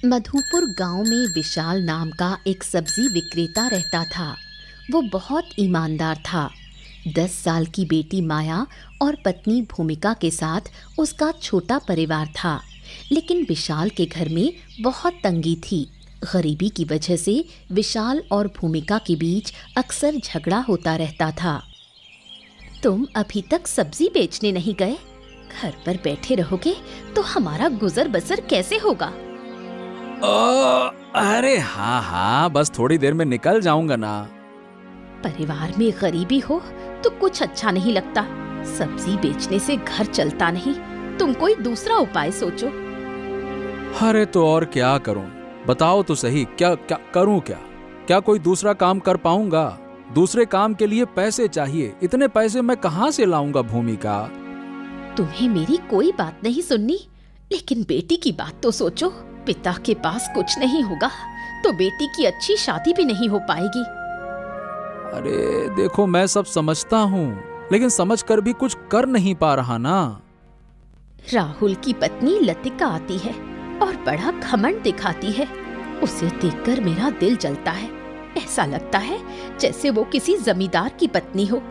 मधुपुर गांव में विशाल नाम का एक सब्जी विक्रेता रहता था। वो बहुत ईमानदार था। 10 साल की बेटी माया और पत्नी भूमिका के साथ उसका छोटा परिवार था। लेकिन विशाल के घर में बहुत तंगी थी। गरीबी की वजह से विशाल और भूमिका के बीच अक्सर झगड़ा होता रहता था। तुम अभी तक सब्जी बेचने नहीं गए? घर पर बैठे रहोगे तो हमारा गुजर बसर कैसे होगा? अरे हाँ, बस थोड़ी देर में निकल जाऊंगा ना। परिवार में गरीबी हो तो कुछ अच्छा नहीं लगता। सब्जी बेचने से घर चलता नहीं। तुम कोई दूसरा उपाय सोचो। अरे तो और क्या करूं? बताओ तो सही, क्या क्या करूं? क्या कोई दूसरा काम कर पाऊंगा? दूसरे काम के लिए पैसे चाहिए। इतने पैसे मैं कहां से लाऊंगा भूमिका? तुम्हें मेरी कोई बात नहीं सुननी, लेकिन बेटी की बात तो सोचो। पिता के पास कुछ नहीं होगा तो बेटी की अच्छी शादी भी नहीं हो पाएगी। अरे देखो, मैं सब समझता हूँ, लेकिन समझकर भी कुछ कर नहीं पा रहा ना। राहुल की पत्नी लतिका आती है और बड़ा घमंड दिखाती है। उसे देखकर मेरा दिल जलता है। ऐसा लगता है जैसे वो किसी जमींदार की पत्नी हो।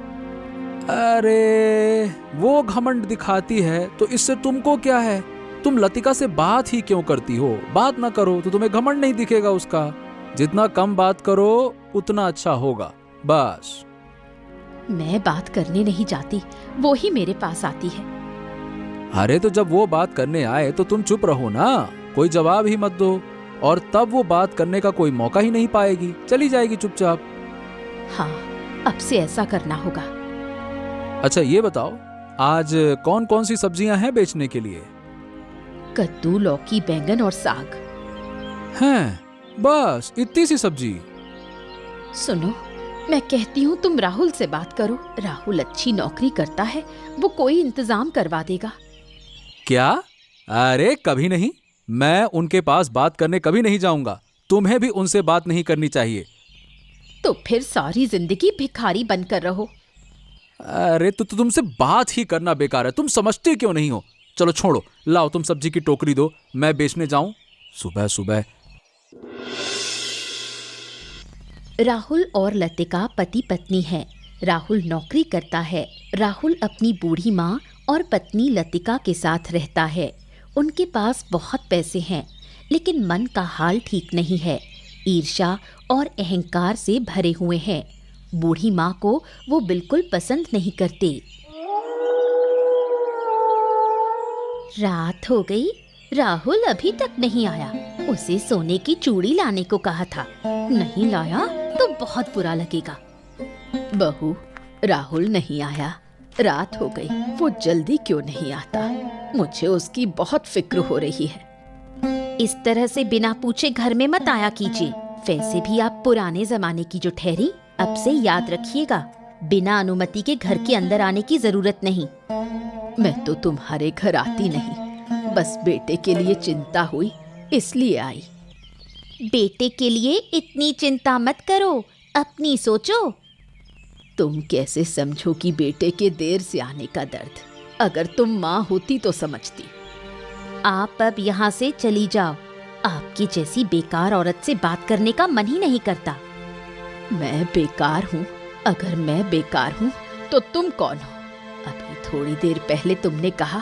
अरे वो घमंड दिखाती है तो इससे तुमको क्या है? तुम लतिका से बात ही क्यों करती हो? बात ना करो तो तुम्हें घमंड नहीं दिखेगा उसका। जितना कम बात करो उतना अच्छा होगा। बस। मैं बात करने नहीं जाती, वो ही मेरे पास आती है। अरे तो जब वो बात करने आए तो तुम चुप रहो ना, कोई जवाब ही मत दो, और तब वो बात करने का कोई मौका ही नहीं पाएगी, चली जाएगी चुपचाप। हाँ, अब से ऐसा करना होगा। अच्छा ये बताओ, आज कौन कौन सी सब्जियां हैं बेचने के लिए? कद्दू, लौकी, बैंगन और साग। हैं, बस इतनी सी सब्जी? सुनो, मैं कहती हूँ तुम राहुल से बात करो। राहुल अच्छी नौकरी करता है, वो कोई इंतजाम करवा देगा। क्या? अरे कभी नहीं, मैं उनके पास बात करने कभी नहीं जाऊंगा। तुम्हें भी उनसे बात नहीं करनी चाहिए। तो फिर सारी जिंदगी भिखारी बनकर रहो। अरे तो तुमसे बात ही करना बेकार है, तुम समझते क्यों नहीं हो? चलो छोड़ो, लाओ तुम सब्जी की टोकरी दो, मैं बेचने जाऊं सुबह सुबह। राहुल और लतिका पति पत्नी हैं। राहुल नौकरी करता है। राहुल अपनी बूढ़ी माँ और पत्नी लतिका के साथ रहता है। उनके पास बहुत पैसे हैं, लेकिन मन का हाल ठीक नहीं है। ईर्ष्या और अहंकार से भरे हुए हैं। बूढ़ी माँ को वो बिल्कुल पसंद नहीं करते। रात हो गई, राहुल अभी तक नहीं आया। उसे सोने की चूड़ी लाने को कहा था, नहीं लाया तो बहुत बुरा लगेगा। बहू, राहुल नहीं आया, रात हो गई, वो जल्दी क्यों नहीं आता? मुझे उसकी बहुत फिक्र हो रही है। इस तरह से बिना पूछे घर में मत आया कीजिए। वैसे भी आप पुराने जमाने की जो ठहरी, अब से याद रखिएगा, बिना अनुमति के घर के अंदर आने की जरूरत नहीं। मैं तो तुम्हारे घर आती नहीं, बस बेटे के लिए चिंता हुई इसलिए आई। बेटे के लिए इतनी चिंता मत करो, अपनी सोचो। तुम कैसे समझोगी बेटे के देर से आने का दर्द? अगर तुम माँ होती तो समझती। आप अब यहाँ से चली जाओ। आपकी जैसी बेकार औरत से बात करने का मन ही नहीं करता। मैं बेकार हूँ? अगर मैं बेकार हूँ तो तुम कौन हो? अभी थोड़ी देर पहले तुमने कहा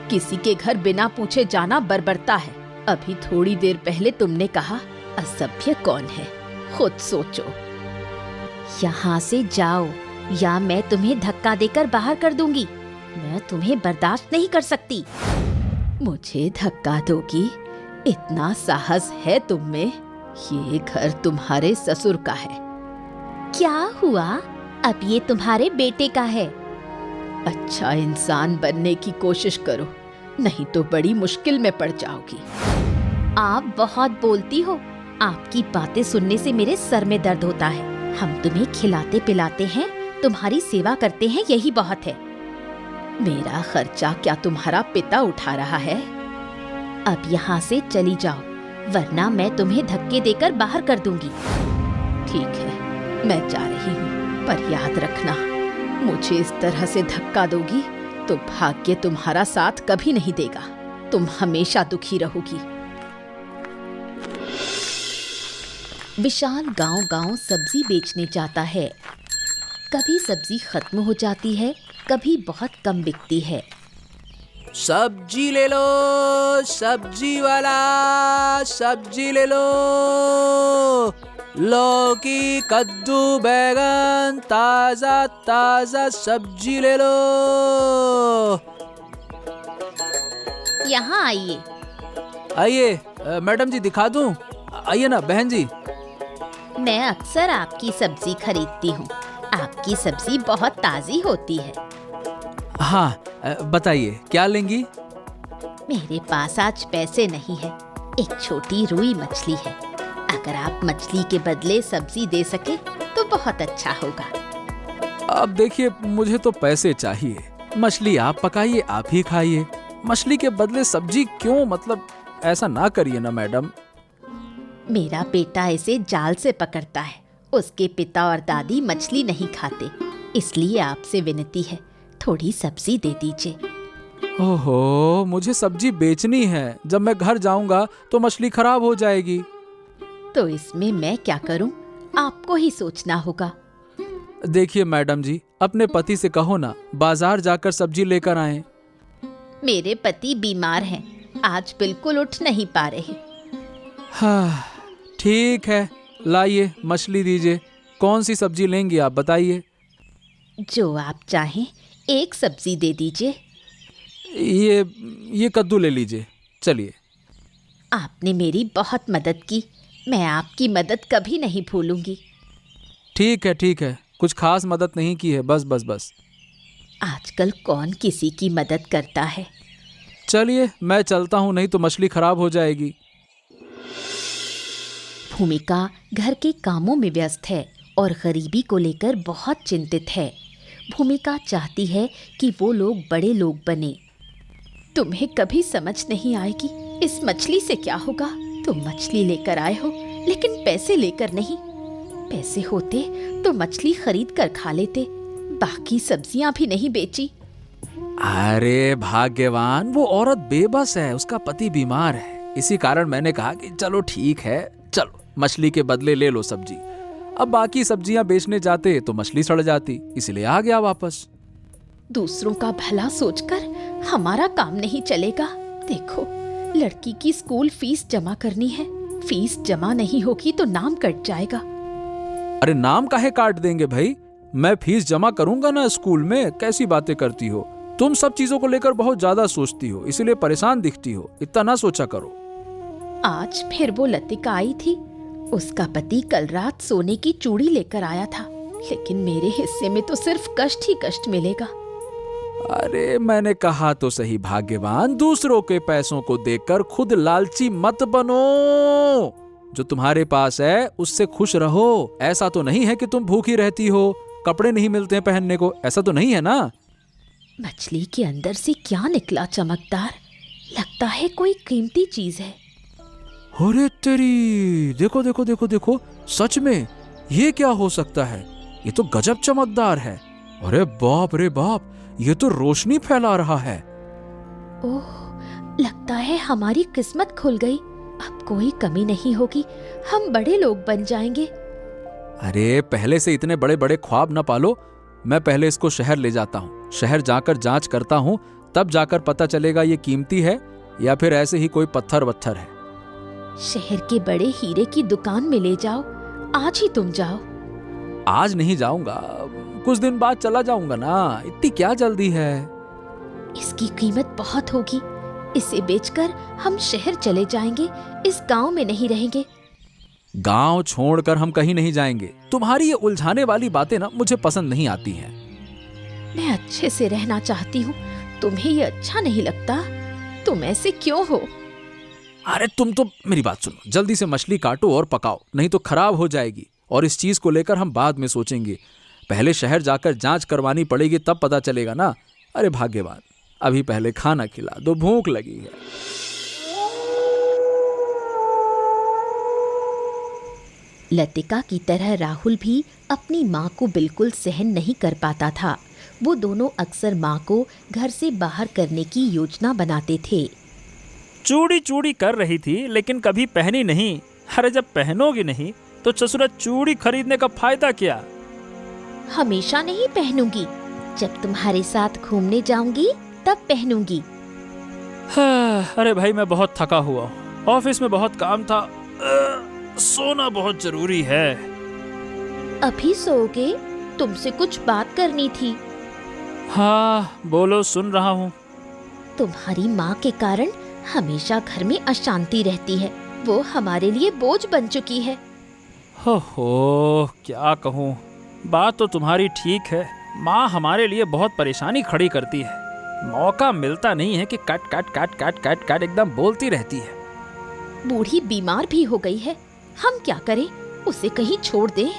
किसी के घर बिना पूछे जाना बर्बरता है। अभी थोड़ी देर पहले तुमने कहा असभ्य कौन है? खुद सोचो। यहाँ से जाओ या मैं तुम्हें धक्का देकर बाहर कर दूंगी। मैं तुम्हें बर्दाश्त नहीं कर सकती। मुझे धक्का दोगी? इतना साहस है तुम में? ये घर तुम्हारे ससुर का है। क्या हुआ? अब ये तुम्हारे बेटे का है। अच्छा इंसान बनने की कोशिश करो, नहीं तो बड़ी मुश्किल में पड़ जाओगी। आप बहुत बोलती हो। आपकी बातें सुनने से मेरे सर में दर्द होता है। हम तुम्हें खिलाते पिलाते हैं, तुम्हारी सेवा करते हैं, यही बहुत है। मेरा खर्चा क्या तुम्हारा पिता उठा रहा है? अब यहाँ से चली जाओ, वरना मैं तुम्हें धक्के देकर बाहर कर दूंगी। ठीक है, मैं जा रही हूँ, पर याद रखना, मुझे इस तरह से धक्का दोगी तो भाग्य तुम्हारा साथ कभी नहीं देगा। तुम हमेशा दुखी रहोगी। विशाल गांव-गांव सब्जी बेचने जाता है। कभी सब्जी खत्म हो जाती है, कभी बहुत कम बिकती है। सब्जी ले लो, सब्जी वाला, सब्जी ले लो। लौकी, कद्दू, बैगन, ताजा ताजा सब्जी ले लो। यहाँ आइए। आइए मैडम जी, दिखा दूं? आइए ना बहन जी। मैं अक्सर आपकी सब्जी खरीदती हूँ। आपकी सब्जी बहुत ताजी होती है। हाँ, बताइए क्या लेंगी? मेरे पास आज पैसे नहीं है। एक छोटी रुई मछली है। अगर आप मछली के बदले सब्जी दे सके तो बहुत अच्छा होगा। अब देखिए, मुझे तो पैसे चाहिए। मछली आप पकाइए, आप ही खाइए। मछली के बदले सब्जी क्यों? मतलब ऐसा ना करिए ना मैडम। मेरा बेटा इसे जाल से पकड़ता है। उसके पिता और दादी मछली नहीं खाते, इसलिए आपसे विनती है, थोड़ी सब्जी दे दीजिए। ओहो, मुझे सब्जी बेचनी है। जब मैं घर जाऊंगा तो मछली खराब हो जाएगी। तो इसमें मैं क्या करूं? आपको ही सोचना होगा। देखिए मैडम जी, अपने पति से कहो ना, बाजार जाकर सब्जी लेकर आएं। मेरे पति बीमार हैं, आज बिल्कुल उठ नहीं पा रहे। हाँ, ठीक है, लाइए मछली दीजिए। कौन सी सब्जी लेंगी आप बताइए? जो आप चाहें, एक सब्जी दे दीजिए। ये कद्दू ले लीजिए। चलिए। आपने मेरी बहुत मदद की। मैं आपकी मदद कभी नहीं भूलूंगी। ठीक है, ठीक है, कुछ खास मदद नहीं की है, बस बस बस। आजकल कौन किसी की मदद करता है? चलिए मैं चलता हूँ, नहीं तो मछली खराब हो जाएगी। भूमिका घर के कामों में व्यस्त है और गरीबी को लेकर बहुत चिंतित है। भूमिका चाहती है कि वो लोग बड़े लोग बने। तुम्हें कभी समझ नहीं आएगी इस मछली से क्या होगा। तुम मछली लेकर आए हो, लेकिन पैसे लेकर नहीं। पैसे होते तो मछली खरीद कर खा लेते, बाकी सब्जियां भी नहीं बेची। अरे भाग्यवान, वो औरत बेबस है, उसका पति बीमार है। इसी कारण मैंने कहा कि चलो ठीक है, चलो मछली के बदले ले लो सब्जी। अब बाकी सब्जियां बेचने जाते तो मछली सड़ जाती, इसलिए आ गया वापस। दूसरों का भला सोचकर हमारा काम नहीं चलेगा। देखो, लड़की की स्कूल फीस जमा करनी है। फीस जमा नहीं होगी तो नाम कट जाएगा। अरे नाम काहे काट देंगे भाई? मैं फीस जमा करूंगा ना स्कूल में। कैसी बातें करती हो तुम? सब चीजों को लेकर बहुत ज्यादा सोचती हो, इसीलिए परेशान दिखती हो। इतना ना सोचा करो। आज फिर वो लतिका आई थी। उसका पति कल रात सोने की चूड़ी लेकर आया था, लेकिन मेरे हिस्से में तो सिर्फ कष्ट ही कष्ट मिलेगा। अरे मैंने कहा तो सही भाग्यवान, दूसरों के पैसों को देखकर खुद लालची मत बनो। जो तुम्हारे पास है उससे खुश रहो। ऐसा तो नहीं है कि तुम भूखी रहती हो, कपड़े नहीं मिलते हैं पहनने को, ऐसा तो नहीं है ना? मछली के अंदर से क्या निकला चमकदार? लगता है कोई कीमती चीज है। अरे तेरी, देखो देखो देखो देखो, सच में ये क्या हो सकता है? ये तो गजब चमकदार है। अरे बाप रे बाप, ये तो रोशनी फैला रहा है। ओह, लगता है हमारी किस्मत खुल गई। अब कोई कमी नहीं होगी, हम बड़े लोग बन जाएंगे। अरे पहले से इतने बड़े बड़े ख्वाब न पालो। मैं पहले इसको शहर ले जाता हूँ, शहर जाकर जांच करता हूँ, तब जाकर पता चलेगा ये कीमती है या फिर ऐसे ही कोई पत्थर वत्थर है। शहर के बड़े हीरे की दुकान में ले जाओ। आज ही तुम जाओ। आज नहीं जाऊंगा, कुछ दिन बाद चला जाऊंगा ना, इतनी क्या जल्दी है? इसकी कीमत बहुत होगी। इसे बेचकर हम शहर चले जाएंगे, इस गांव में नहीं रहेंगे। गांव छोड़कर हम कहीं नहीं जाएंगे। तुम्हारी ये उलझाने वाली बातें ना मुझे पसंद नहीं आती हैं। मैं अच्छे से रहना चाहती हूँ, तुम्हें ये अच्छा नहीं लगता? तुम ऐसे क्यों हो? अरे तुम तो मेरी बात सुनो, जल्दी से मछली काटो और पकाओ, नहीं तो खराब हो जाएगी। और इस चीज को लेकर हम बाद में सोचेंगे। पहले शहर जाकर जांच करवानी पड़ेगी, तब पता चलेगा ना। अरे भाग्यवान, अभी पहले खाना खिला दो, भूख लगी है। लतिका की तरह राहुल भी अपनी माँ को बिल्कुल सहन नहीं कर पाता था। वो दोनों अक्सर माँ को घर से बाहर करने की योजना बनाते थे। चूड़ी चूड़ी कर रही थी, लेकिन कभी पहनी नहीं। अरे जब पहनोगी नहीं तो ससुरा चूड़ी खरीदने का फायदा क्या? हमेशा नहीं पहनूंगी, जब तुम्हारे साथ घूमने जाऊंगी तब पहनूंगी। अरे भाई, मैं बहुत थका हुआ हूँ, ऑफिस में बहुत काम था, सोना बहुत जरूरी है। अभी सोओगे? तुमसे कुछ बात करनी थी। हाँ बोलो, सुन रहा हूँ। तुम्हारी माँ के कारण हमेशा घर में अशांति रहती है, वो हमारे लिए बोझ बन चुकी है। हो क्या कहूँ, बात तो तुम्हारी ठीक है। माँ हमारे लिए बहुत परेशानी खड़ी करती है, मौका मिलता नहीं है कि cut cut cut cut cut cut एकदम बोलती रहती है। बूढ़ी बीमार भी हो गई है, हम क्या करें? उसे कहीं छोड़ दें?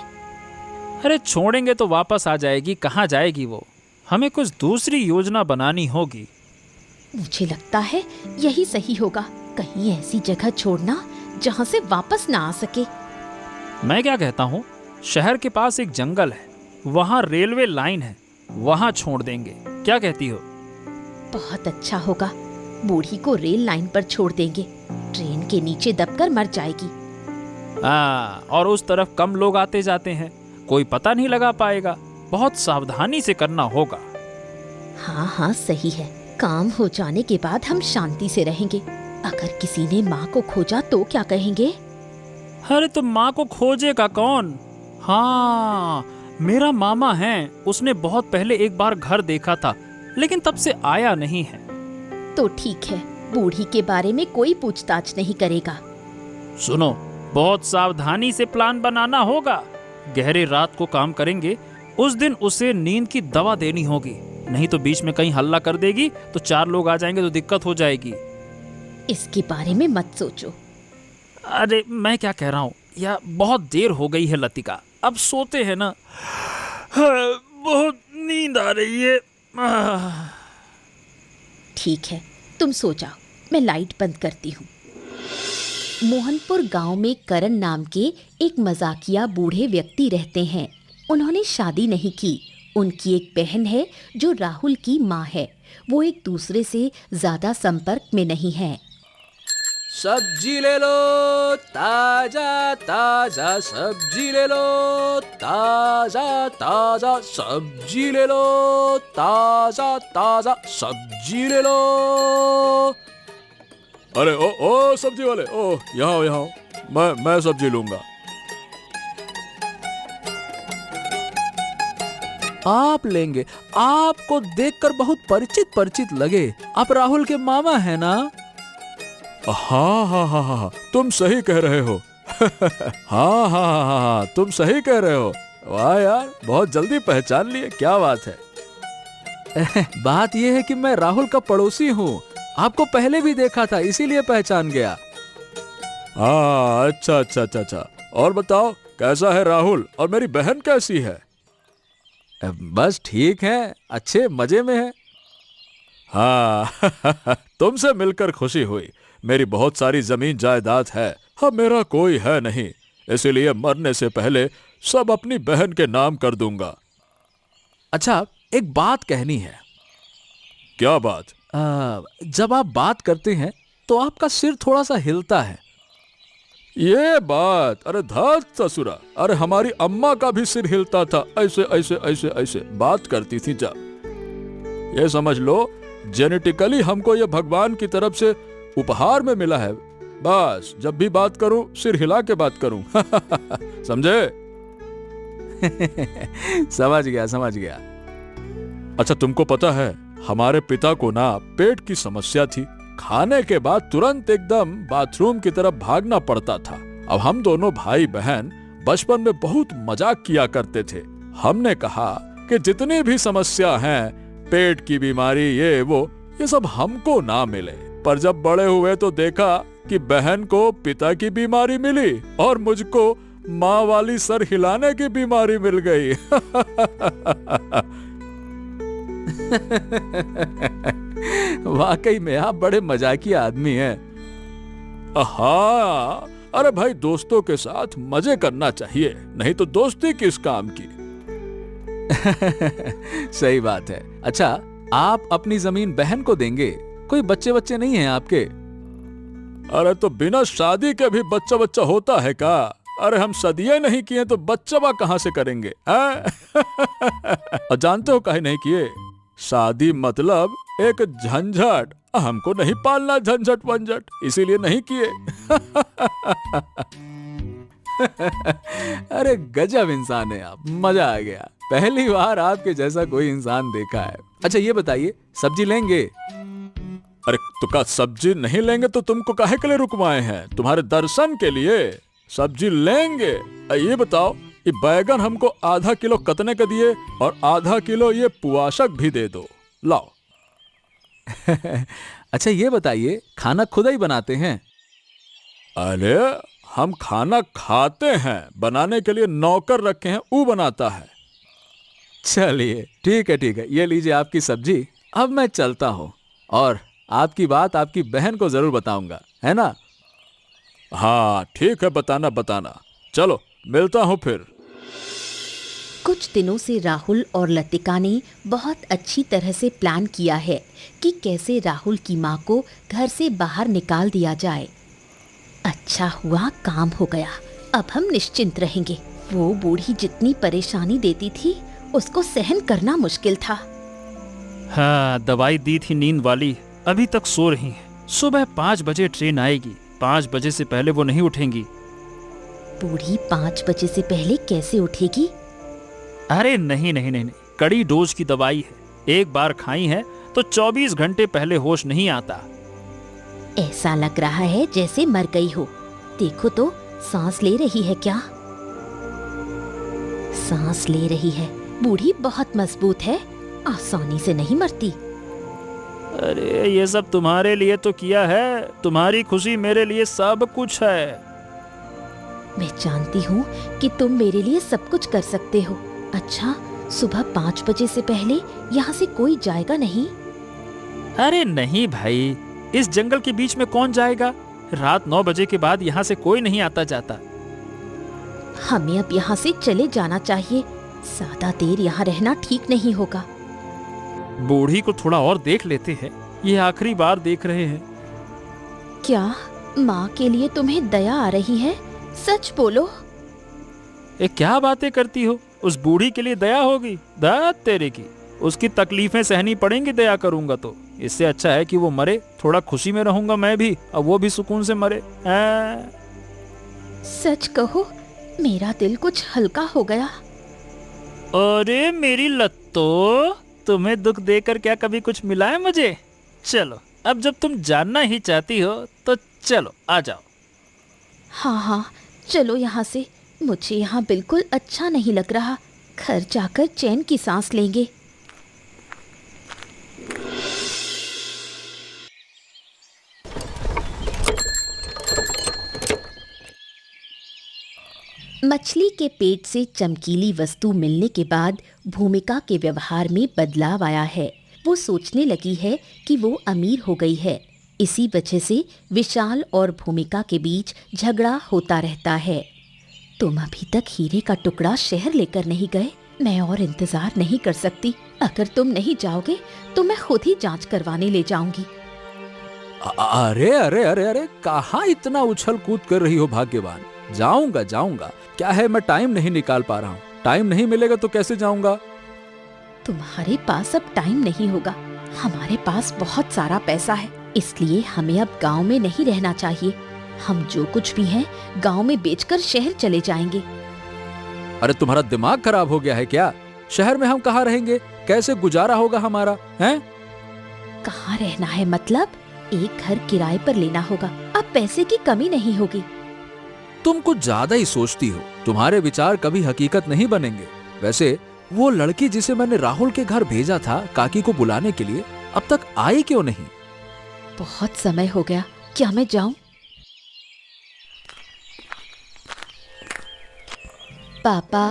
अरे छोड़ेंगे तो वापस आ जाएगी, कहाँ जाएगी वो? हमें कुछ दूसरी योजना बनानी होगी। मुझे लगता है यही सही होगा, कहीं ऐसी जगह छोड़ना जहाँ से वापस ना आ सके। मैं क्या कहता हूँ, शहर के पास एक जंगल है, वहाँ रेलवे लाइन है, वहाँ छोड़ देंगे, क्या कहती हो? बहुत अच्छा होगा, बूढ़ी को रेल लाइन पर छोड़ देंगे, ट्रेन के नीचे दबकर मर जाएगी। और उस तरफ कम लोग आते जाते हैं, कोई पता नहीं लगा पाएगा, बहुत सावधानी से करना होगा। हाँ हाँ सही है, काम हो जाने के बाद हम शांति से रहेंगे। अगर किसी ने माँ को खोजा तो क्या कहेंगे? अरे तो माँ को खोजेगा कौन? हाँ, मेरा मामा है, उसने बहुत पहले एक बार घर देखा था, लेकिन तब से आया नहीं है। तो ठीक है, बूढ़ी के बारे में कोई पूछताछ नहीं करेगा। सुनो, बहुत सावधानी से प्लान बनाना होगा। गहरे रात को काम करेंगे, उस दिन उसे नींद की दवा देनी होगी, नहीं तो बीच में कहीं हल्ला कर देगी तो 4 लोग आ जाएंगे तो दिक्कत हो जाएगी। इसके बारे में मत सोचो। अरे मैं क्या कह रहा हूँ, या बहुत देर हो गई है लतिका, अब सोते हैं ना। बहुत नींद आ रही है। ठीक है, तुम सो जाओ, मैं लाइट बंद करती हूँ। मोहनपुर गांव में करण नाम के एक मजाकिया बूढ़े व्यक्ति रहते हैं। उन्होंने शादी नहीं की। उनकी एक बहन है जो राहुल की माँ है। वो एक दूसरे से ज्यादा संपर्क में नहीं है। सब्जी ले लो, ताजा ताजा सब्जी ले लो, ताजा ताजा सब्जी ले लो, ताजा ताजा सब्जी ले लो। अरे ओ सब्जी वाले, ओ यहाँ यहाँ, मैं सब्जी लूंगा। आप लेंगे? आपको देखकर बहुत परिचित परिचित लगे, आप राहुल के मामा है ना? हाँ, तुम सही कह रहे हो। हाँ, तुम सही कह रहे हो। वाह यार, बहुत जल्दी पहचान लिए, क्या बात है। बात यह है कि मैं राहुल का पड़ोसी हूँ, आपको पहले भी देखा था, इसीलिए पहचान गया। हाँ, अच्छा। और बताओ, कैसा है राहुल, और मेरी बहन कैसी है? बस ठीक है, अच्छे मजे में है। हाँ, तुमसे मिलकर खुशी हुई। मेरी बहुत सारी जमीन जायदाद है, अब मेरा कोई है नहीं, इसीलिए मरने से पहले सब अपनी बहन के नाम कर दूंगा। अच्छा, एक बात कहनी है। क्या बात? जब आप बात करते हैं तो आपका सिर थोड़ा सा हिलता है। ये बात? अरे धात ससुरा, अरे हमारी अम्मा का भी सिर हिलता था, ऐसे ऐसे ऐसे ऐसे बात करती थी जब। ये समझ लो, जेनेटिकली हमको ये भगवान की तरफ से उपहार में मिला है। बस जब भी बात करूं, सिर हिला के बात करूं। समझे? समझ गया। अच्छा, तुमको पता है, हमारे पिता को ना पेट की समस्या थी, खाने के बाद तुरंत एकदम बाथरूम की तरफ भागना पड़ता था। अब हम दोनों भाई बहन बचपन में बहुत मजाक किया करते थे। हमने कहा कि जितनी भी समस्या हैं, पेट की बीमारी, ये सब हमको ना मिले। पर जब बड़े हुए तो देखा कि बहन को पिता की बीमारी मिली और मुझको माँ वाली सर हिलाने की बीमारी मिल गई। वाकई में आप बड़े मजाकिया आदमी हैं। हाँ, अरे भाई, दोस्तों के साथ मजे करना चाहिए, नहीं तो दोस्ती किस काम की। सही बात है। अच्छा, आप अपनी जमीन बहन को देंगे? कोई बच्चे नहीं हैं आपके? अरे तो बिना शादी के भी बच्चा होता है क्या? अरे हम सदिये नहीं किए तो बच्चा कहां से करेंगे, और जानते हो काहे नहीं किए? शादी मतलब एक झंझट, हमको नहीं पालना झंझट वंझट, इसीलिए नहीं किए। अरे गजब इंसान है आप, मजा आ गया। पहली बार आपके जैसा कोई इंसान देखा है। अच्छा ये बताइए, सब्जी लेंगे? अरे तो का सब्जी नहीं लेंगे तो तुमको काहे के लिए रुकवाए हैं? तुम्हारे दर्शन के लिए सब्जी लेंगे। ये बताओ, ये बैगन हमको आधा किलो कतने का दिए और आधा किलो ये पुआशक भी दे दो, लाओ। अच्छा ये बताइए, खाना खुद ही बनाते हैं? अरे हम खाना खाते हैं, बनाने के लिए नौकर रखे हैं, वो बनाता है। चलिए ठीक है, ये लीजिए आपकी सब्जी। अब मैं चलता हूँ और आपकी बात आपकी बहन को जरूर बताऊंगा, है ना? हाँ ठीक है, बताना। चलो मिलता हूँ फिर। कुछ दिनों से राहुल और लतिका ने बहुत अच्छी तरह से प्लान किया है कि कैसे राहुल की माँ को घर से बाहर निकाल दिया जाए। अच्छा हुआ काम हो गया, अब हम निश्चिंत रहेंगे। वो बूढ़ी जितनी परेशानी देती थी उसको सहन करना मुश्किल था। हाँ, दवाई दी थी नींद वाली, अभी तक सो रही हैं। सुबह 5 बजे ट्रेन आएगी, 5 बजे से पहले वो नहीं उठेंगी। बूढ़ी 5 बजे से पहले कैसे उठेगी? अरे नहीं, कड़ी डोज की दवाई है, एक बार खाई है तो 24 घंटे पहले होश नहीं आता। ऐसा लग रहा है जैसे मर गई हो। देखो तो, सांस ले रही है क्या? सांस ले रही है। बूढ़ी बहुत मजबूत है, आसानी से नहीं मरती। अरे ये सब तुम्हारे लिए तो किया है, तुम्हारी खुशी मेरे लिए सब कुछ है। मैं जानती हूँ कि तुम मेरे लिए सब कुछ कर सकते हो। अच्छा, सुबह 5 बजे से पहले यहाँ से कोई जाएगा नहीं? अरे नहीं भाई, इस जंगल के बीच में कौन जाएगा? रात 9 बजे के बाद यहाँ से कोई नहीं आता जाता। हमें अब यहाँ से चले जाना चाहिए, ज्यादा देर यहाँ रहना ठीक नहीं होगा। बूढ़ी को थोड़ा और देख लेते हैं, ये आखिरी बार देख रहे हैं। क्या माँ के लिए तुम्हें दया आ रही है? सच बोलो। क्या बातें करती हो? उस बूढ़ी के लिए दया होगी? दात तेरे की, उसकी तकलीफें सहनी पड़ेंगी दया करूंगा तो। इससे अच्छा है कि वो मरे, थोड़ा खुशी में रहूंगा मैं भी और वो भी सुकून से मरे। सच कहो, मेरा दिल कुछ हल्का हो गया। अरे मेरी लत्तो, तुम्हें दुख देकर क्या कभी कुछ मिला है मुझे? चलो, अब जब तुम जानना ही चाहती हो तो चलो आ जाओ। हाँ, चलो यहाँ से। मुझे यहाँ बिल्कुल अच्छा नहीं लग रहा। घर जाकर चैन की सांस लेंगे। मछली के पेट से चमकीली वस्तु मिलने के बाद भूमिका के व्यवहार में बदलाव आया है। वो सोचने लगी है कि वो अमीर हो गई है। इसी वजह से विशाल और भूमिका के बीच झगड़ा होता रहता है। तुम अभी तक हीरे का टुकड़ा शहर लेकर नहीं गए। मैं और इंतजार नहीं कर सकती। अगर तुम नहीं जाओगे तो मैं खुद ही जांच करवाने ले जाऊंगी। अरे अरे अरे अरे, कहाँ इतना उछल कूद कर रही हो भाग्यवान? जाऊंगा। क्या है, मैं टाइम नहीं निकाल पा रहा हूँ। टाइम नहीं मिलेगा तो कैसे जाऊंगा? तुम्हारे पास अब टाइम नहीं होगा। हमारे पास बहुत सारा पैसा है, इसलिए हमें अब गांव में नहीं रहना चाहिए। हम जो कुछ भी हैं गांव में बेचकर शहर चले जाएंगे। अरे तुम्हारा दिमाग खराब हो गया है क्या? शहर में हम कहाँ रहेंगे? कैसे गुजारा होगा हमारा? हैं? कहाँ रहना है मतलब? एक घर किराए पर लेना होगा। अब पैसे की कमी नहीं होगी। तुम कुछ ज्यादा ही सोचती हो। तुम्हारे विचार कभी हकीकत नहीं बनेंगे। वैसे वो लड़की जिसे मैंने राहुल के घर भेजा था काकी को बुलाने के लिए, अब तक आई क्यों नहीं? बहुत समय हो गया, क्या मैं जाऊं? पापा,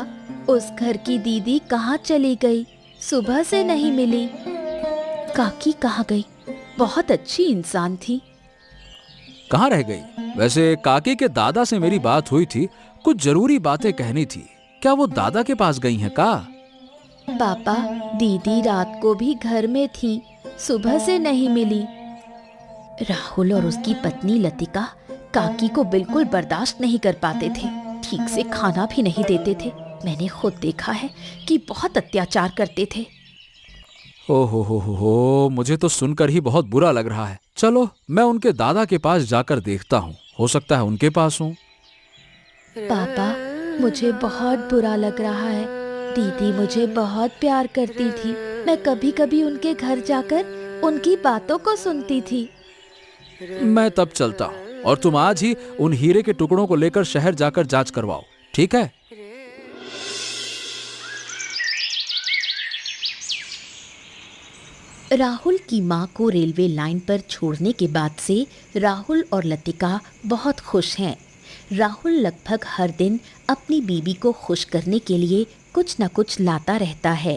उस घर की दीदी कहाँ चली गई? सुबह से नहीं मिली। काकी कहाँ गई? बहुत अच्छी इंसान थी। कहाँ रह गई? वैसे काकी के दादा से मेरी बात हुई थी, कुछ जरूरी बातें कहनी थी। क्या वो दादा के पास गई हैं का? पापा, दीदी रात को भी घर में थी, सुबह से नहीं मिली। राहुल और उसकी पत्नी लतिका काकी को बिल्कुल बर्दाश्त नहीं कर पाते थे। ठीक से खाना भी नहीं देते थे। मैंने खुद देखा है कि बहुत अत्याचार करते थे। ओहो हो, मुझे तो सुनकर ही बहुत बुरा लग रहा है। चलो मैं उनके दादा के पास जाकर देखता हूँ, हो सकता है उनके पास हूँ। पापा, मुझे बहुत बुरा लग रहा है। दीदी मुझे बहुत प्यार करती थी। मैं कभी कभी उनके घर जाकर उनकी बातों को सुनती थी। मैं तब चलता हूँ और तुम आज ही उन हीरे के टुकड़ों को लेकर शहर जाकर जांच करवाओ, ठीक है? राहुल की माँ को रेलवे लाइन पर छोड़ने के बाद से राहुल और लतिका बहुत खुश हैं। राहुल लगभग हर दिन अपनी बीवी को खुश करने के लिए कुछ न कुछ लाता रहता है।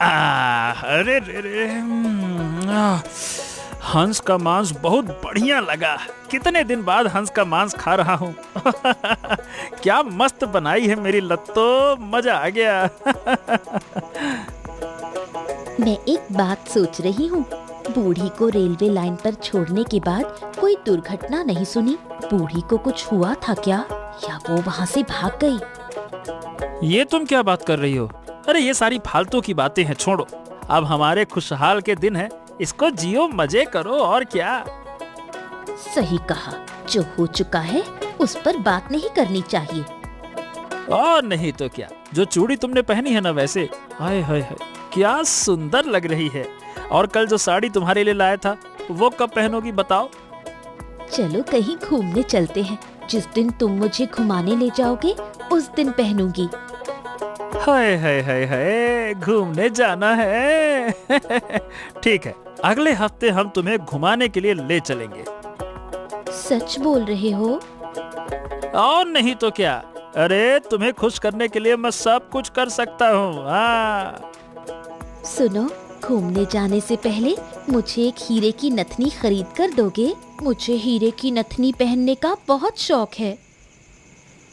अरे रे रे, हंस का मांस बहुत बढ़िया लगा। कितने दिन बाद हंस का मांस खा रहा हूँ। क्या मस्त बनाई है मेरी लत्तो, मजा आ गया। मैं एक बात सोच रही हूँ, बूढ़ी को रेलवे लाइन पर छोड़ने के बाद कोई दुर्घटना नहीं सुनी। बूढ़ी को कुछ हुआ था क्या, या वो वहाँ से भाग गई? ये तुम क्या बात कर रही हो? अरे ये सारी फालतू की बातें हैं, छोड़ो। अब हमारे खुशहाल के दिन है, इसको जियो, मजे करो, और क्या। सही कहा, जो हो चुका है उस पर बात नहीं करनी चाहिए। और नहीं तो क्या, जो चूड़ी तुमने पहनी है ना, वैसे हाय हाय हाय क्या सुंदर लग रही है। और कल जो साड़ी तुम्हारे लिए लाया था, वो कब पहनोगी बताओ? चलो कहीं घूमने चलते हैं। जिस दिन तुम मुझे घुमाने ले जाओगे उस दिन पहनूंगी। हाय हाय हाय हाय, घूमने जाना है। ठीक है, अगले हफ्ते हम तुम्हें घुमाने के लिए ले चलेंगे। सच बोल रहे हो? और नहीं तो क्या। अरे तुम्हें खुश करने के लिए मैं सब कुछ कर सकता हूँ। हाँ सुनो, घूमने जाने से पहले मुझे एक हीरे की नथनी खरीद कर दोगे? मुझे हीरे की नथनी पहनने का बहुत शौक है।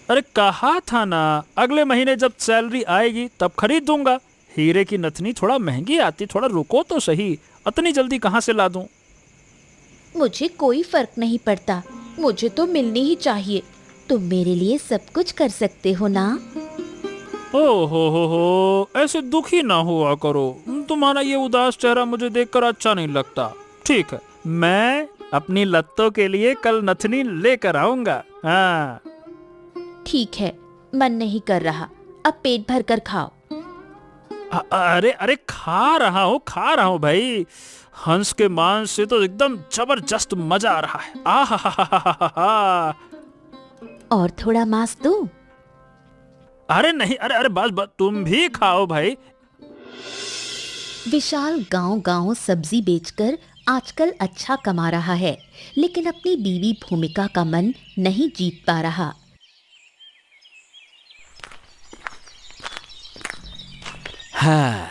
अरे कहा था ना, अगले महीने जब सैलरी आएगी तब खरीद दूंगा। हीरे की नथनी थोड़ा महंगी आती, थोड़ा रुको तो सही। इतनी जल्दी कहाँ से ला दूं? मुझे कोई फर्क नहीं पड़ता, मुझे तो मिलनी ही चाहिए। तुम मेरे लिए सब कुछ कर सकते हो ना? ओ हो, ऐसे दुखी ना हुआ करो। तुम्हारा ये उदास चेहरा मुझे देखकर अच्छा नहीं लगता। ठीक है, मैं अपनी लत्तों के लिए कल नथनी लेकर आऊंगा। हाँ ठीक है, मन नहीं कर रहा, अब पेट भर कर खाओ। अरे अरे खा रहा हूँ भाई। हंस के मांस से तो एकदम जबरदस्त मजा आ रहा है। आहा। और थोड़ा मांस दूं? अरे नहीं, अरे बस तुम भी खाओ भाई। विशाल गांव-गांव सब्जी बेचकर आजकल अच्छा कमा रहा है, लेकिन अपनी बीवी भूमिका का मन नहीं जीत पा रहा। हाँ,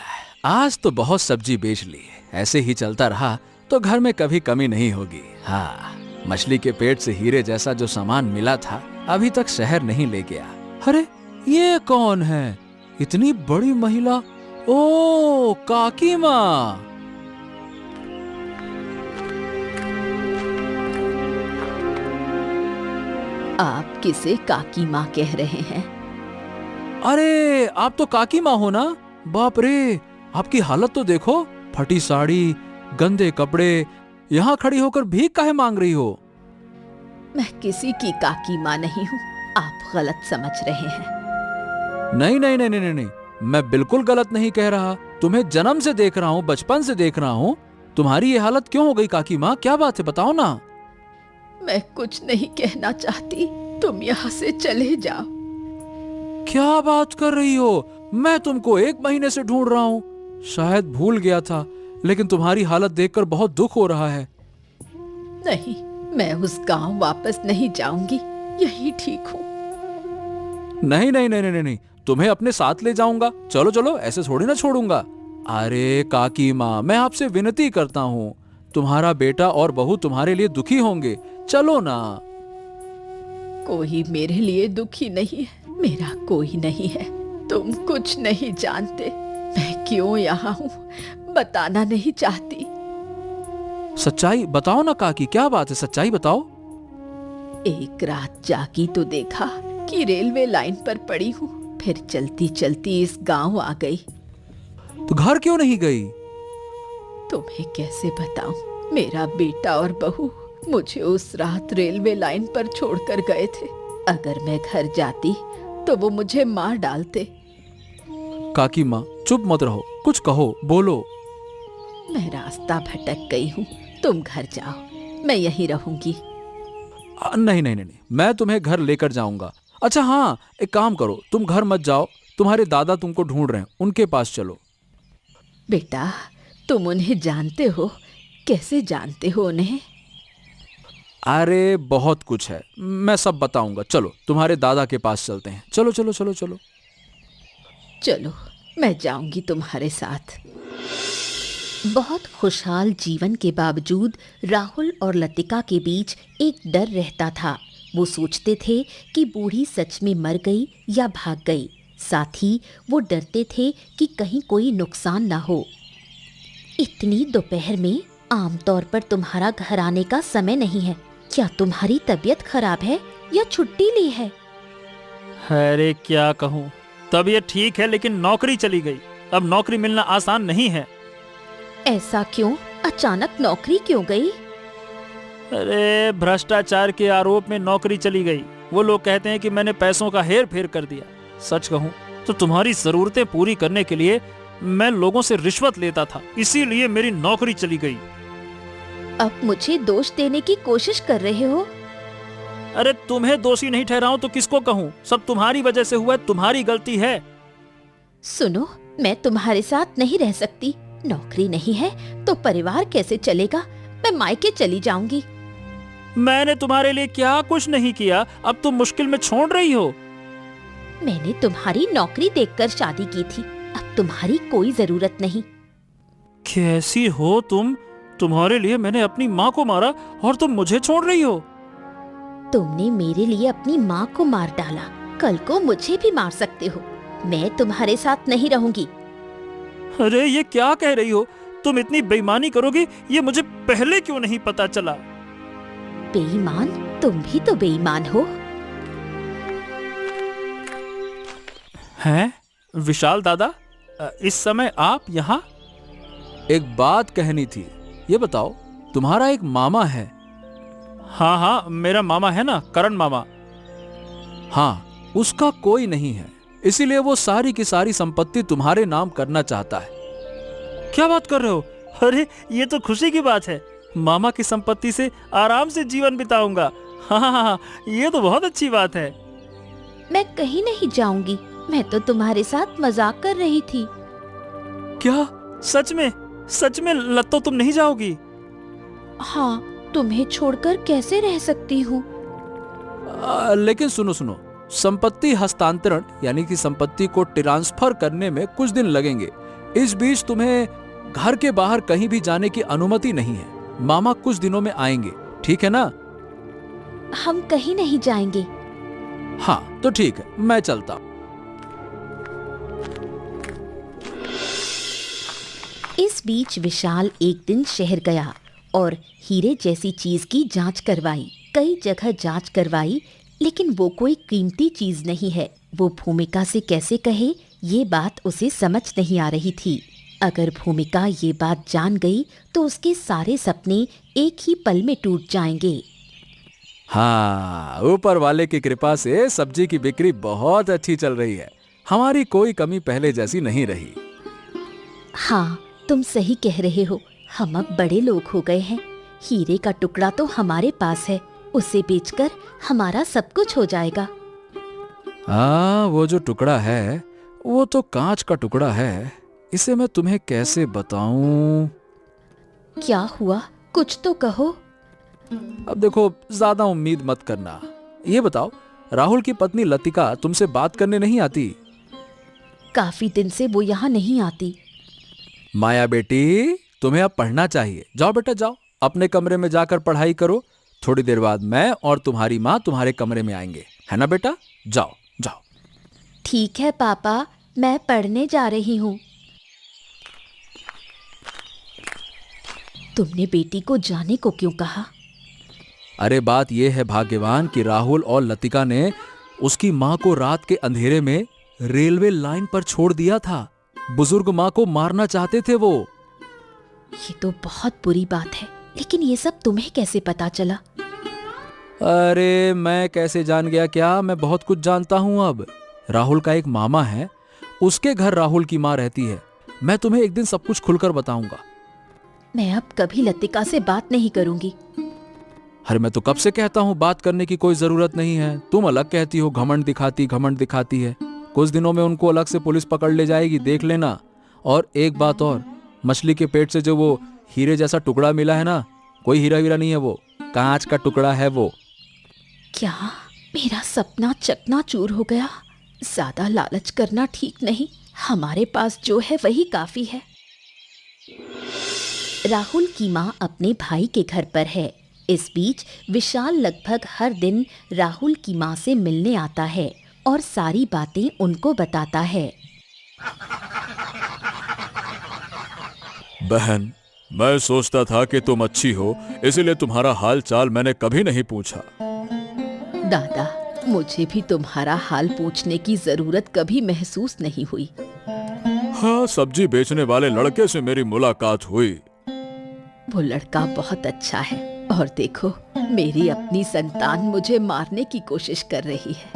आज तो बहुत सब्जी बेच ली। ऐसे ही चलता रहा तो घर में कभी कमी नहीं होगी। हाँ, मछली के पेट से हीरे जैसा जो सामान मिला था अभी तक शहर नहीं ले गया। अरे ये कौन है? इतनी बड़ी महिला। ओ काकी माँ। आप किसे काकी माँ कह रहे हैं? अरे आप तो काकी माँ हो ना? बाप रे, आपकी हालत तो देखो, फटी साड़ी, गंदे कपड़े, यहाँ खड़ी होकर भीख काहे मांग रही हो? मैं किसी की काकी माँ नहीं हूँ, आप गलत समझ रहे हैं। नहीं नहीं नहीं नहीं नहीं, मैं बिल्कुल गलत नहीं कह रहा। तुम्हें जन्म से देख रहा हूँ, बचपन से देख रहा हूँ। तुम्हारी ये हालत क्यों हो गई काकी माँ? क्या बात है, बताओ ना। मैं कुछ नहीं कहना चाहती, तुम यहाँ से चले जाओ। क्या बात कर रही हो? मैं तुमको 1 महीने से ढूंढ रहा हूँ। शायद भूल गया था, लेकिन तुम्हारी हालत देखकर बहुत दुख हो रहा है। नहीं, मैं उस गांव वापस नहीं जाऊंगी, यही ठीक हूँ। नहीं नहीं नहीं नहीं नहीं, तुम्हें अपने साथ ले जाऊंगा। चलो चलो, ऐसे थोड़ी ना छोड़ूंगा। अरे काकी माँ, मैं आपसे विनती करता हूँ, तुम्हारा बेटा और बहू तुम्हारे लिए दुखी होंगे, चलो ना। कोई मेरे लिए दुखी नहीं है, मेरा कोई नहीं है। तुम कुछ नहीं जानते, मैं क्यों यहाँ हूँ बताना नहीं चाहती। सच्चाई बताओ ना काकी, क्या बात है, सच्चाई बताओ। एक रात जागी तो देखा कि रेलवे लाइन पर पड़ी हूँ, फिर चलती चलती इस गांव आ गई। तो घर क्यों नहीं गई? तुम्हें कैसे बताऊं, मेरा बेटा और बहू मुझे उस रात रेलवे लाइन पर छोड़कर गए थे। अगर मैं घर जाती तो वो मुझे मार डालते। काकी माँ, चुप मत रहो, कुछ कहो, बोलो। मैं रास्ता भटक गई हूँ, तुम घर जाओ, मैं यहीं रहूंगी। नहीं नहीं नहीं नहीं, मैं तुम्हें घर लेकर जाऊंगा। अच्छा हाँ, एक काम करो, तुम घर मत जाओ, तुम्हारे दादा तुमको ढूंढ रहे हैं, उनके पास चलो। बेटा, तुम उन्हें जानते हो? कैसे जानते हो उन्हें? अरे बहुत कुछ है, मैं सब बताऊंगा। चलो तुम्हारे दादा के पास चलते हैं, चलो चलो चलो चलो। चलो, मैं जाऊंगी तुम्हारे साथ। बहुत खुशहाल जीवन के बावजूद राहुल और लतिका के बीच एक डर रहता था। वो सोचते थे कि बूढ़ी सच में मर गई या भाग गई। साथ ही वो डरते थे कि कहीं कोई नुकसान ना हो। इतनी दोपहर में आमतौर पर तुम्हारा घर आने का समय नहीं है। क्या तुम्हारी तबीयत खराब है या छुट्टी ली है? अरे क्या कहूँ, तबीयत ठीक है लेकिन नौकरी चली गई। अब नौकरी मिलना आसान नहीं है। ऐसा क्यों? अचानक नौकरी क्यों गई? अरे भ्रष्टाचार के आरोप में नौकरी चली गई। वो लोग कहते हैं कि मैंने पैसों का हेर फेर कर दिया। सच कहूँ तो तुम्हारी जरूरतें पूरी करने के लिए मैं लोगों से रिश्वत लेता था, इसीलिए मेरी नौकरी चली गई। अब मुझे दोष देने की कोशिश कर रहे हो? अरे तुम्हें दोषी नहीं ठहराऊं तो किसको कहूँ? सब तुम्हारी वजह से हुआ है, तुम्हारी गलती है। सुनो, मैं तुम्हारे साथ नहीं रह सकती। नौकरी नहीं है तो परिवार कैसे चलेगा? मैं मायके चली जाऊंगी। मैंने तुम्हारे लिए क्या कुछ नहीं किया, अब तुम मुश्किल में छोड़ रही हो। मैंने तुम्हारी नौकरी देखकर शादी की थी, अब तुम्हारी कोई जरूरत नहीं। कैसी हो तुम? तुम्हारे लिए मैंने अपनी माँ को मारा और तुम मुझे छोड़ रही हो। तुमने मेरे लिए अपनी माँ को मार डाला, कल को मुझे भी मार सकते हो। मैं तुम्हारे साथ नहीं रहूंगी। अरे ये क्या कह रही हो? तुम इतनी बेईमानी करोगी ये मुझे पहले क्यों नहीं पता चला? बेईमान? तुम भी तो बेईमान हो। हैं? विशाल दादा, इस समय आप यहाँ? एक बात कहनी थी, ये बताओ, तुम्हारा एक मामा है? हाँ हाँ, मेरा मामा है ना, करण मामा। हाँ, उसका कोई नहीं है, इसीलिए वो सारी की सारी संपत्ति तुम्हारे नाम करना चाहता है। क्या बात कर रहे हो? अरे ये तो खुशी की बात है। मामा की संपत्ति से आराम से जीवन बिताऊंगा। हाँ हाँ हाँ, ये तो बहुत अच्छी बात है। मैं कहीं नहीं जाऊंगी, मैं तो तुम्हारे साथ मजाक कर रही थी। क्या? सच में? सच में लत्तो तुम नहीं जाओगी? हाँ, तुम्हें छोड़कर कैसे रह सकती हूँ? लेकिन सुनो सुनो, संपत्ति हस्तांतरण यानी कि संपत्ति को ट्रांसफर करने में कुछ दिन लगेंगे। इस बीच तुम्हें घर के बाहर कहीं भी जाने की अनुमति नहीं है। मामा कुछ दिनों में आएंगे, ठीक है ना? हम कहीं नहीं जाएंगे। हाँ तो ठीक है, मैं चलता हूं। इस बीच विशाल एक दिन शहर गया और हीरे जैसी चीज की जांच करवाई। कई जगह जांच करवाई, लेकिन वो कोई कीमती चीज नहीं है। वो भूमिका से कैसे कहे, ये बात उसे समझ नहीं आ रही थी। अगर भूमिका ये बात जान गई तो उसके सारे सपने एक ही पल में टूट जाएंगे। हाँ, ऊपर वाले की कृपा से सब्जी की बिक्री बहुत अच्छी चल रही है। हमारी कोई कमी पहले जैसी नहीं रही। हाँ, तुम सही कह रहे हो। हम अब बड़े लोग हो गए हैं। हीरे का टुकड़ा तो हमारे पास है, उसे बेचकर हमारा सब कुछ हो जाएगा। हाँ, वो जो टुकड़ा है वो तो कांच का टुकड़ा है। इसे मैं तुम्हें कैसे बताऊं? क्या हुआ? कुछ तो कहो। अब देखो, ज्यादा उम्मीद मत करना। ये बताओ, राहुल की पत्नी लतिका तुमसे बात करने नहीं आती? काफी दिन से वो यहाँ नहीं आती। माया बेटी, तुम्हें अब पढ़ना चाहिए। जाओ बेटा जाओ, अपने कमरे में जाकर पढ़ाई करो। थोड़ी देर बाद मैं और तुम्हारी माँ तुम्हारे कमरे में आएंगे, है ना बेटा? जाओ जाओ। ठीक है पापा, मैं पढ़ने जा रही हूँ। तुमने बेटी को जाने को क्यों कहा? अरे बात यह है भाग्यवान कि राहुल और लतिका ने उसकी माँ को रात के अंधेरे में रेलवे लाइन पर छोड़ दिया था। बुजुर्ग माँ को मारना चाहते थे वो। ये तो बहुत बुरी बात है, लेकिन ये सब तुम्हें कैसे पता चला? अरे मैं कैसे जान गया क्या, मैं बहुत कुछ जानता हूं अब। राहुल का एक मामा है, उसके घर राहुल की माँ रहती है। मैं तुम्हें एक दिन सब कुछ खुलकर बताऊंगा। मैं अब कभी लतिका से बात नहीं करूंगी। अरे मैं तो कब से कहता हूं बात करने की कोई जरूरत नहीं है। तुम अलग कहती हो घमंड दिखाती है। कुछ दिनों में उनको अलग से पुलिस पकड़ ले जाएगी, देख लेना। और एक बात और, मछली के पेट से जो वो हीरे जैसा टुकड़ा मिला है ना, कोई हीरा वीरा नहीं है, वो कांच का टुकड़ा है वो। क्या मेरा सपना चकनाचूर हो गया? ज्यादा लालच करना ठीक नहीं। हमारे पास जो है वही काफी है। राहुल की माँ अपने भाई के घर पर है। इस बीच विशाल लगभग हर दिन राहुल की माँ से मिलने आता है और सारी बातें उनको बताता है। बहन, मैं सोचता था कि तुम अच्छी हो, इसलिए तुम्हारा हाल चाल मैंने कभी नहीं पूछा। दादा, मुझे भी तुम्हारा हाल पूछने की जरूरत कभी महसूस नहीं हुई। हाँ, सब्जी बेचने वाले लड़के से मेरी मुलाकात हुई। वो लड़का बहुत अच्छा है, और देखो मेरी अपनी संतान मुझे मारने की कोशिश कर रही है।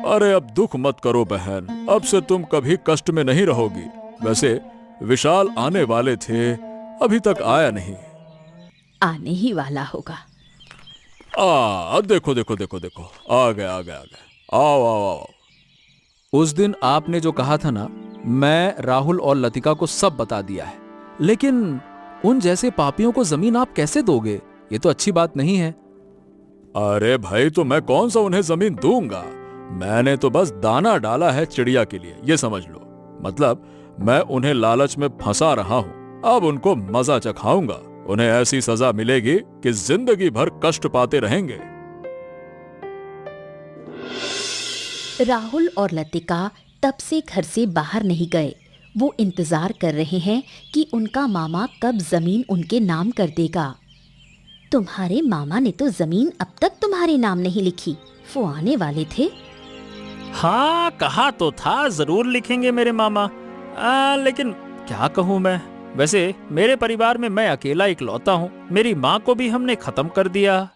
अरे अब दुख मत करो बहन, अब से तुम कभी कष्ट में नहीं रहोगी। वैसे विशाल आने वाले थे, अभी तक आया नहीं। आने ही वाला होगा। देखो देखो देखो देखो, आ गए। आओ आओ आओ। उस दिन आपने जो कहा था ना, मैं राहुल और लतिका को सब बता दिया है। लेकिन उन जैसे पापियों को जमीन आप कैसे दोगे? ये तो अच्छी बात नहीं है। अरे भाई, तो मैं कौन सा उन्हें जमीन दूंगा? मैंने तो बस दाना डाला है चिड़िया के लिए, ये समझ लो। मतलब मैं उन्हें लालच में फंसा रहा हूं, अब उनको मजा चखाऊंगा। उन्हें ऐसी सजा मिलेगी कि जिंदगी भर कष्ट पाते रहेंगे। राहुल और लतिका तब से घर से बाहर नहीं गए। वो इंतजार कर रहे हैं कि उनका मामा कब जमीन उनके नाम कर देगा। तुम्हारे मामा ने तो जमीन अब तक तुम्हारे नाम नहीं लिखी। वो आने वाले थे। हाँ, कहा तो था जरूर लिखेंगे मेरे मामा। लेकिन क्या कहूँ मैं। वैसे मेरे परिवार में मैं अकेला इकलौता हूँ। मेरी माँ को भी हमने खत्म कर दिया।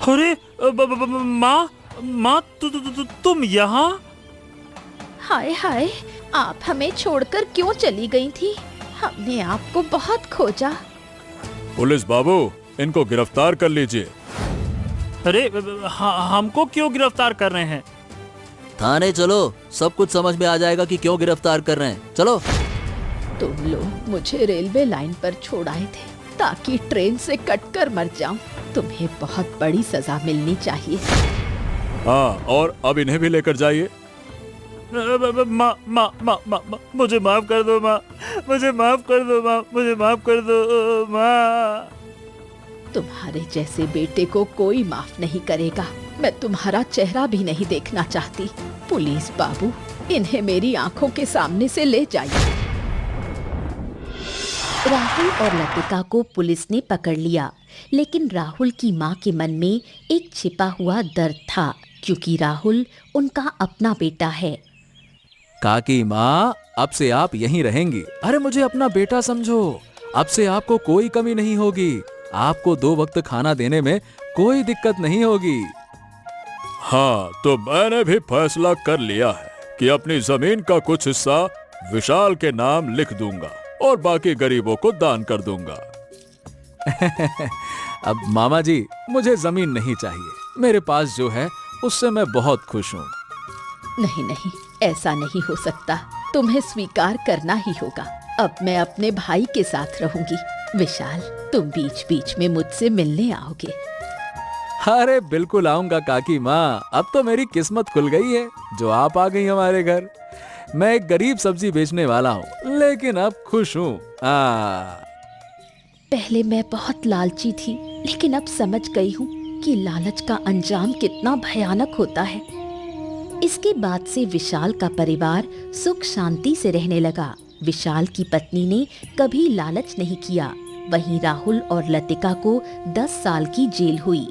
अरे माँ तुम यहाँ? हाय हाय, आप हमें छोड़कर क्यों चली गई थी? हमने आपको बहुत खोजा। पुलिस बाबू, इनको गिरफ्तार कर लीजिए। अरे हमको क्यों गिरफ्तार कर रहे हैं? थाने चलो, सब कुछ समझ में आ जाएगा कि क्यों गिरफ्तार कर रहे हैं। चलो। तुम लोग मुझे रेलवे लाइन पर छोड़ाए थे ताकि ट्रेन से कटकर मर जाऊं। तुम्हें बहुत बड़ी सजा मिलनी चाहिए। हाँ, और अब इन्हें भी लेकर जाइए। मुझे माफ कर दो माँ, मुझे माफ कर दो माँ, मुझे माफ कर दो माँ। तुम्हारे जैसे बेटे को कोई माफ नहीं करेगा। मैं तुम्हारा चेहरा भी नहीं देखना चाहती। पुलिस बाबू, इन्हें मेरी आंखों के सामने से ले जाइए। राहुल और लतिका को पुलिस ने पकड़ लिया, लेकिन राहुल की माँ के मन में एक छिपा हुआ दर्द था, क्योंकि राहुल उनका अपना बेटा है। काकी माँ, अब से आप यहीं रहेंगी। अरे मुझे अपना बेटा समझो। अब से आपको कोई कमी नहीं होगी। आपको 2 वक्त खाना देने में कोई दिक्कत नहीं होगी। हाँ, तो मैंने भी फैसला कर लिया है कि अपनी जमीन का कुछ हिस्सा विशाल के नाम लिख दूंगा और बाकी गरीबों को दान कर दूंगा। अब मामा जी, मुझे जमीन नहीं चाहिए। मेरे पास जो है उससे मैं बहुत खुश हूँ। नहीं नहीं, ऐसा नहीं हो सकता। तुम्हें स्वीकार करना ही होगा। अब मैं अपने भाई के साथ रहूंगी। विशाल, तुम बीच बीच में मुझसे मिलने आओगे? अरे बिल्कुल आऊंगा काकी माँ। अब तो मेरी किस्मत खुल गई है जो आप आ गई हमारे घर। मैं एक गरीब सब्जी बेचने वाला हूँ, लेकिन अब खुश हूँ। पहले मैं बहुत लालची थी, लेकिन अब समझ गई हूँ कि लालच का अंजाम कितना भयानक होता है। इसके बाद से विशाल का परिवार सुख शांति से रहने लगा। विशाल की पत्नी ने कभी लालच नहीं किया। वहीं राहुल और लतिका को 10 साल की जेल हुई।